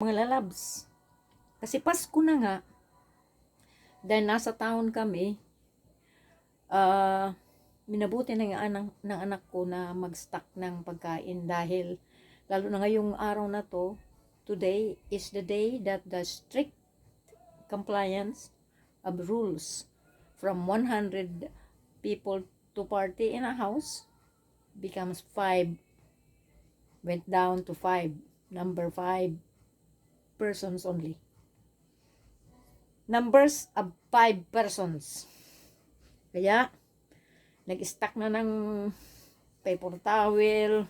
mga lalabs. Kasi Pasko na nga. Dahil nasa town kami, minabuti ng anak ko na mag-stock ng pagkain dahil lalo na ngayong araw na to, today is the day that the strict compliance of rules from 100 people to party in a house becomes 5, went down to 5, number 5 persons only. Numbers of 5 persons. Kaya, nag-stack na ng paper towel,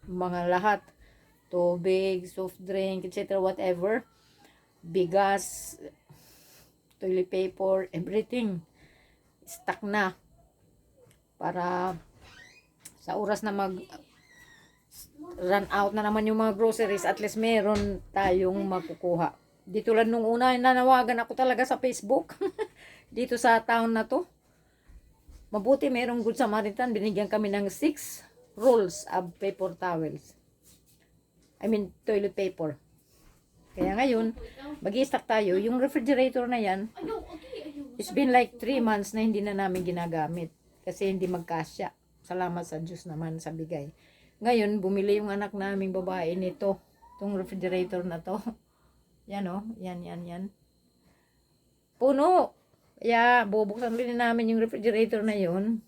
mga lahat, tubig, soft drink, etc. whatever, bigas, toilet paper, everything. Stack na. Para sa oras na run out na naman yung mga groceries, at least meron tayong makukuha. Di tulad nung una, nanawagan ako talaga sa Facebook. Dito sa town na to. Mabuti merong Good Samaritan, binigyan kami ng 6 rolls of paper towels. I mean, toilet paper. Kaya ngayon, mag-i-stock tayo. Yung refrigerator na yan, it's been like 3 months na hindi na namin ginagamit. Kasi hindi magkasya. Salamat sa Diyos naman sa bigay. Ngayon, bumili yung anak naming babae nito. Itong refrigerator na to. Yan o. Yan. Puno. Kaya, bubuksan rin namin yung refrigerator na yun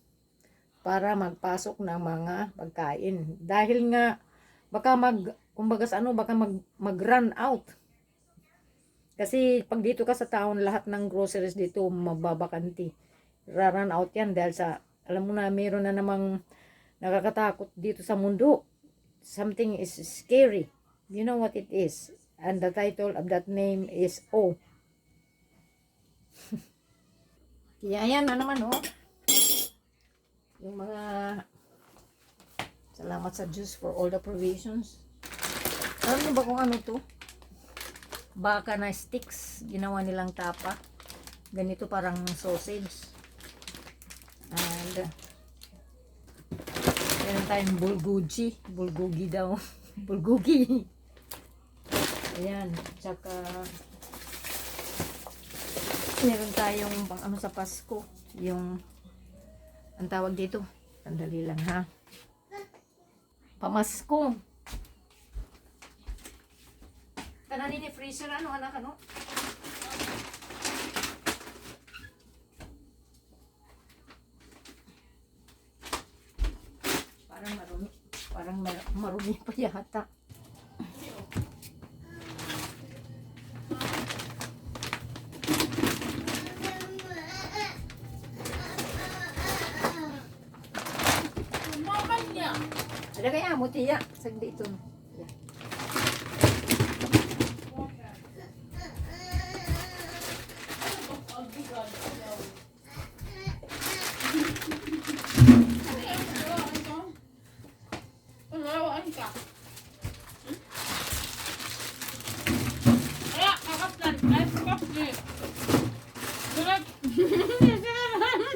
para magpasok ng mga pagkain. Dahil nga, baka mag-run out. Kasi pag dito ka sa town, lahat ng groceries dito mababakanti. Run out yan dahil sa, alam mo na, meron na namang nakakatakot dito sa mundo. Something is scary. You know what it is. And the title of that name is O. Kaya ayan na naman oh. Yung mga salamat sa Diyos for all the provisions. Alam niyo ba kung ano to? Baka na sticks. Ginawa nilang tapa. Ganito parang sausage. And meron tayong bulgogi. Bulgogi daw. Bulgogi. Ayan. Tsaka meron tayong pang ano sa Pasko. Yung ang tawag dito. Sandali lang ha. Pamasko. Kananin ni freezer ano anak ano? Parang marumi. Parang marumi pa yata. Ada kaya mo tiya sagdi ito. Yeah.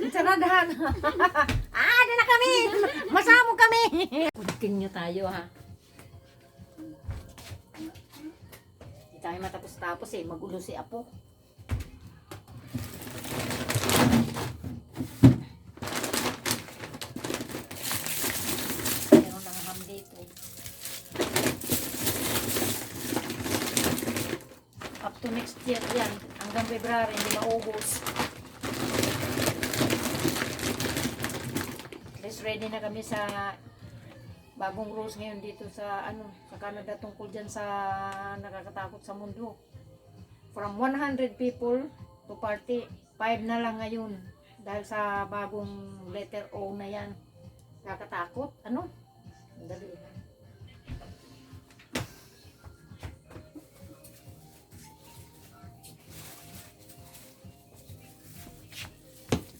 Saradahan. Di na kami. Masamo kami. Pudikin nyo tayo ha. Hindi tayo matapos-tapos eh. Magulo si Apo. Meron lang ham dito. Up to next year yan. Hanggang February hindi maubos. Ready na kami sa bagong rules ngayon dito sa sa Canada tungkol dyan sa nakakatakot sa mundo. From 100 people to party, 5 na lang ngayon dahil sa bagong letter O na yan. Nakakatakot. Ano? Dali.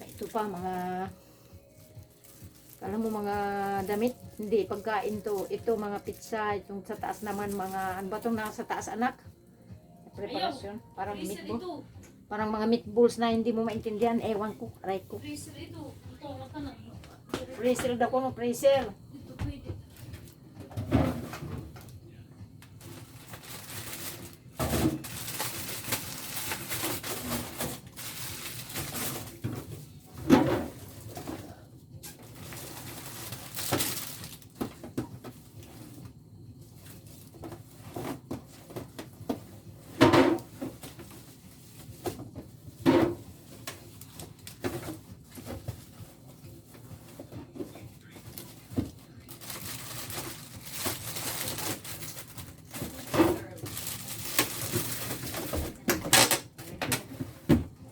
Ito pa mga alam mo mga damit, hindi, pagkain to. Ito mga pizza, itong sa taas naman mga, ano ba itong nasa taas anak? Preparasyon, parang meatball. Parang mga meatballs na hindi mo maintindihan, ewan ko, aray ko. Freezer ito. Ito, mata na. Freezer daw ko no, freezer. Ito pwede.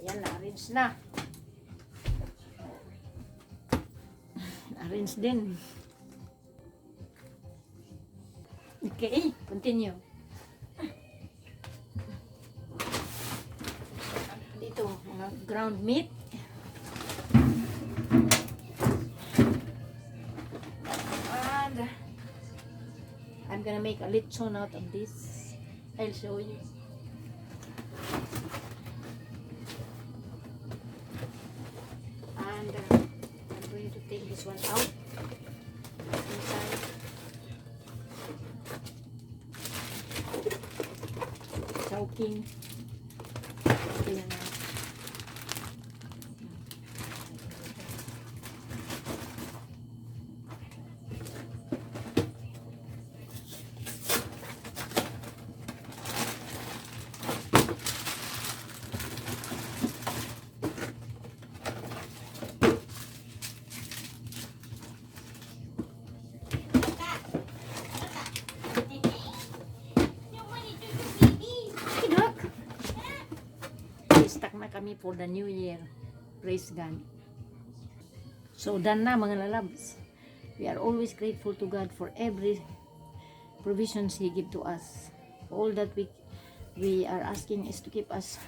Ayan, na-arrange na. Na-arrange din. Okay, continue. Dito, mga ground meat. And I'm gonna make a lechon out of this. I'll show you. And I'm going to take this one out inside. Choking. Ayan na. Kidok! Stuck na kami for the new year. Praise God. So, done na mga lalabs. We are always grateful to God for every provisions He give to us. All that we are asking is to keep us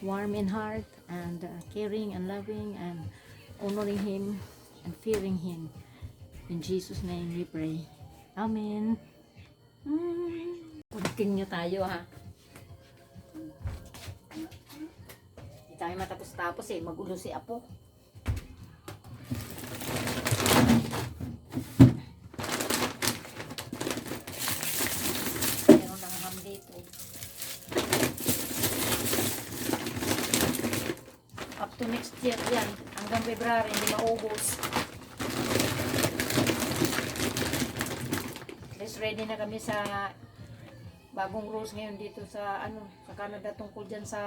warm in heart and caring and loving and honoring Him and fearing Him. In Jesus' name we pray. Amen. Continue tayo ha. Hindi tayo matapos-tapos eh. Magulo si Apo. Meron lang ham dito. Up to next year yan. Hanggang February hindi maubos. Let's ready na kami sa bagong rules ngayon dito sa sa Canada tungkol dyan sa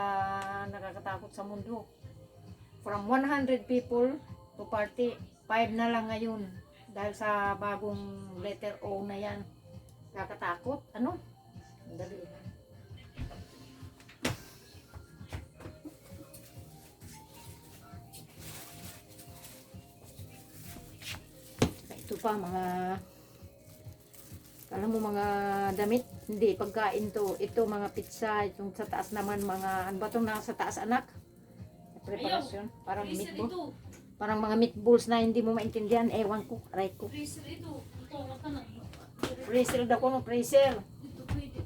nakakatakot sa mundo. From 100 people to party, 5 na lang ngayon dahil sa bagong letter O na yan. Nakakatakot. Dali. Ito pa mga alam mo mga damit, hindi, pagkain to. Ito mga pizza, itong sa taas naman mga, ano ba itong nasa taas anak? Preparasyon, parang Freezer meatball. ito. Parang mga meatballs na hindi mo maintindihan, ewan ko, aray ko. Freezer ito. Ito, wala ka na. Freezer daw ko no, freezer. Ito pwede.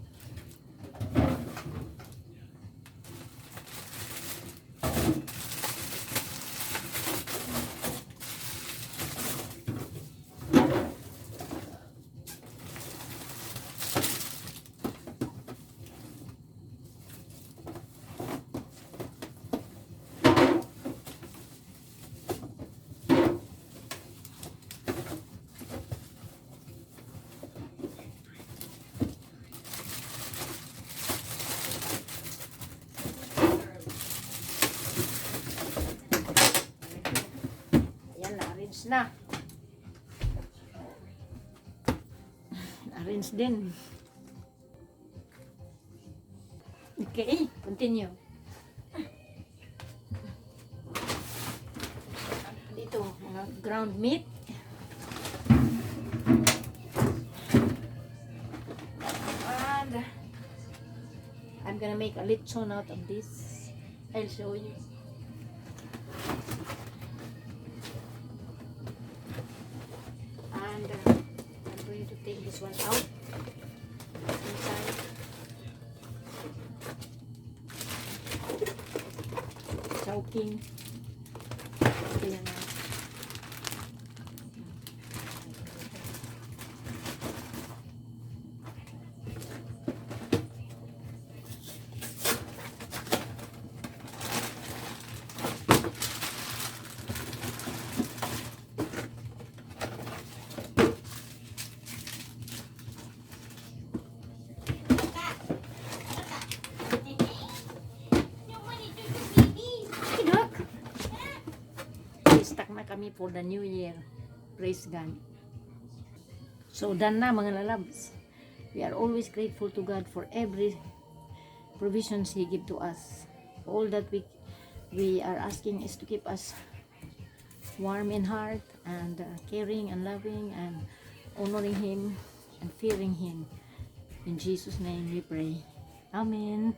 Ayan, na-arrange na. Na-arrange din. Okay, continue. Dito, mga ground meat. And I'm gonna make a lechon out of this. I'll show you. And I'm going to take this one out inside. Choking. Ayan na. kami for the new year. Praise God. So, done na mga lalabs. We are always grateful to God for every provisions He give to us. All that we are asking is to keep us warm in heart and caring and loving and honoring Him and fearing Him. In Jesus' name we pray. Amen.